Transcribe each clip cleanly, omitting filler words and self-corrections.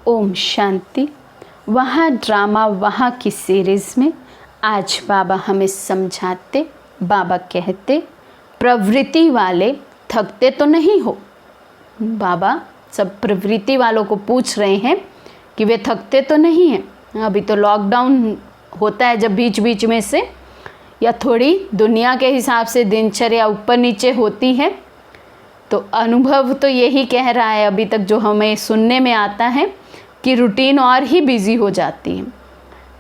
ओम शांति। वहाँ ड्रामा वहाँ की सीरीज़ में आज बाबा हमें समझाते, बाबा कहते प्रवृत्ति वाले थकते तो नहीं हो। बाबा सब प्रवृत्ति वालों को पूछ रहे हैं कि वे थकते तो नहीं हैं। अभी तो लॉकडाउन होता है, जब बीच बीच में से या थोड़ी दुनिया के हिसाब से दिनचर्या ऊपर नीचे होती है, तो अनुभव तो यही कह रहा है अभी तक जो हमें सुनने में आता है कि रूटीन और ही बिजी हो जाती है।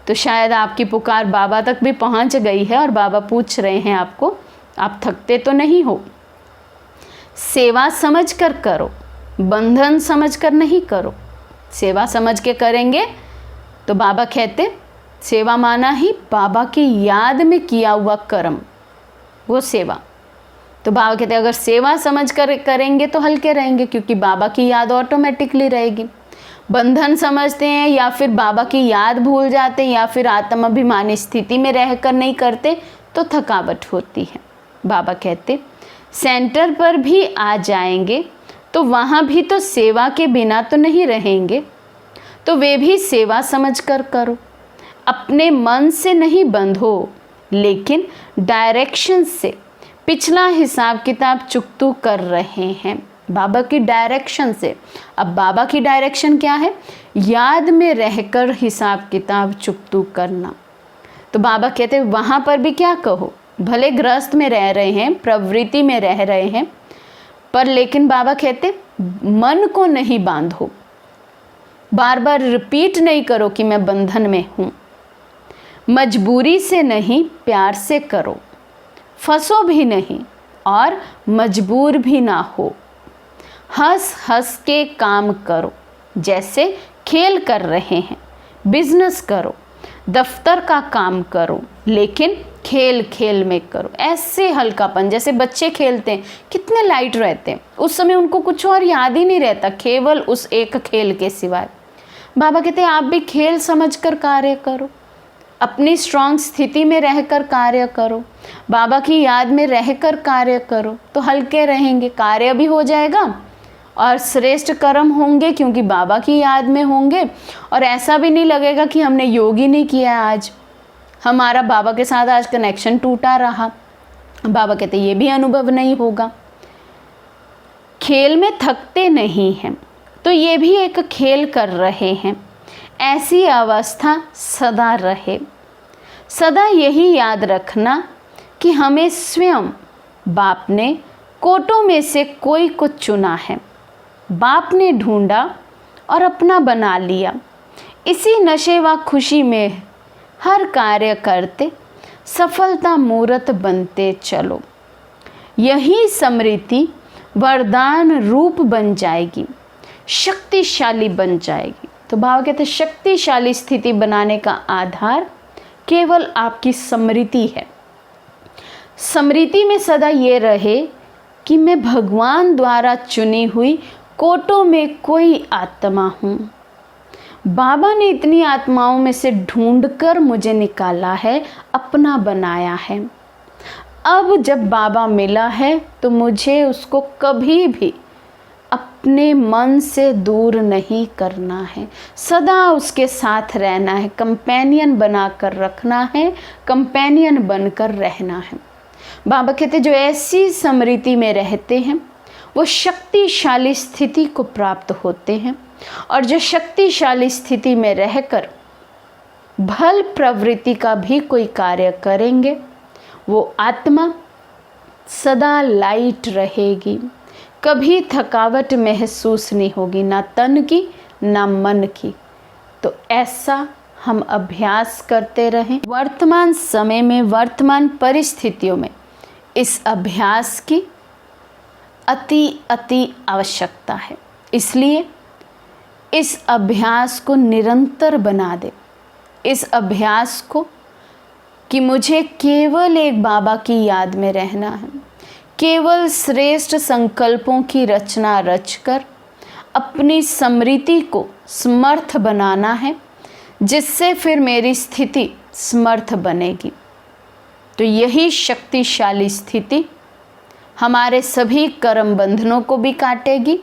तो शायद आपकी पुकार बाबा तक भी पहुंच गई है और बाबा पूछ रहे हैं आपको, आप थकते तो नहीं हो। सेवा समझ कर करो, बंधन समझ कर नहीं करो। सेवा समझ के करेंगे तो बाबा कहते सेवा माना ही बाबा की याद में किया हुआ कर्म, वो सेवा। तो बाबा कहते अगर सेवा समझ कर करेंगे तो हल्के रहेंगे, क्योंकि बाबा की याद ऑटोमेटिकली रहेगी। बंधन समझते हैं या फिर बाबा की याद भूल जाते हैं या फिर आत्माभिमानी स्थिति में रहकर नहीं करते तो थकावट होती है। बाबा कहते सेंटर पर भी आ जाएंगे तो वहाँ भी तो सेवा के बिना तो नहीं रहेंगे, तो वे भी सेवा समझ कर करो। अपने मन से नहीं बंधो, लेकिन डायरेक्शन से पिछला हिसाब किताब चुकतू कर रहे हैं बाबा की डायरेक्शन से। अब बाबा की डायरेक्शन क्या है? याद में रहकर हिसाब किताब चुकतू करना। तो बाबा कहते वहाँ पर भी क्या कहो, भले गृहस्थ में रह रहे हैं, प्रवृत्ति में रह रहे हैं, पर लेकिन बाबा कहते मन को नहीं बांधो। बार बार रिपीट नहीं करो कि मैं बंधन में हूँ। मजबूरी से नहीं, प्यार से करो। फंसो भी नहीं और मजबूर भी ना हो। हंस हंस के काम करो, जैसे खेल कर रहे हैं। बिजनेस करो, दफ्तर का काम करो, लेकिन खेल खेल में करो। ऐसे हल्कापन, जैसे बच्चे खेलते हैं कितने लाइट रहते हैं, उस समय उनको कुछ और याद ही नहीं रहता केवल उस एक खेल के सिवाय। बाबा कहते हैं आप भी खेल समझकर कार्य करो, अपनी स्ट्रांग स्थिति में रहकर कार्य करो, बाबा की याद में रहकर कार्य करो, तो हल्के रहेंगे, कार्य भी हो जाएगा और श्रेष्ठ कर्म होंगे क्योंकि बाबा की याद में होंगे। और ऐसा भी नहीं लगेगा कि हमने योग ही नहीं किया आज, हमारा बाबा के साथ आज कनेक्शन टूटा रहा। बाबा कहते ये भी अनुभव नहीं होगा। खेल में थकते नहीं हैं तो ये भी एक खेल कर रहे हैं, ऐसी अवस्था सदा रहे। सदा यही याद रखना कि हमें स्वयं बाप ने कोटों में से कोई को चुना है। बाप ने ढूंढा और अपना बना लिया। इसी नशे व खुशी में हर कार्य करते सफलता मूर्त बनते चलो। यही स्मृति वरदान रूप बन जाएगी, शक्तिशाली बन जाएगी। तो बाबा कहते शक्तिशाली स्थिति बनाने का आधार केवल आपकी स्मृति है। स्मृति में सदा ये रहे कि मैं भगवान द्वारा चुनी हुई कोटों में कोई आत्मा हूँ। बाबा ने इतनी आत्माओं में से ढूंढकर मुझे निकाला है, अपना बनाया है। अब जब बाबा मिला है तो मुझे उसको कभी भी अपने मन से दूर नहीं करना है, सदा उसके साथ रहना है, कंपेनियन बनाकर रखना है, कंपेनियन बनकर रहना है। बाबा कहते जो ऐसी स्मृति में रहते हैं वो शक्तिशाली स्थिति को प्राप्त होते हैं, और जो शक्तिशाली स्थिति में रहकर भल प्रवृत्ति का भी कोई कार्य करेंगे वो आत्मा सदा लाइट रहेगी, कभी थकावट महसूस नहीं होगी, ना तन की ना मन की। तो ऐसा हम अभ्यास करते रहें। वर्तमान समय में, वर्तमान परिस्थितियों में इस अभ्यास की अति आवश्यकता है। इसलिए इस अभ्यास को निरंतर बना दे। इस अभ्यास को कि मुझे केवल एक बाबा की याद में रहना है, केवल श्रेष्ठ संकल्पों की रचना रचकर अपनी स्मृति को समर्थ बनाना है, जिससे फिर मेरी स्थिति समर्थ बनेगी। तो यही शक्तिशाली स्थिति हमारे सभी कर्म बंधनों को भी काटेगी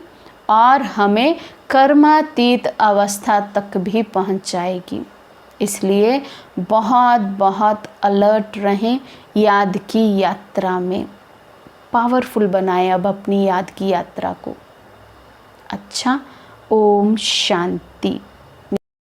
और हमें कर्मातीत अवस्था तक भी पहुंच जाएगी। इसलिए बहुत बहुत अलर्ट रहें याद की यात्रा में। पावरफुल बनाएं अब अपनी याद की यात्रा को। अच्छा, ओम शांति।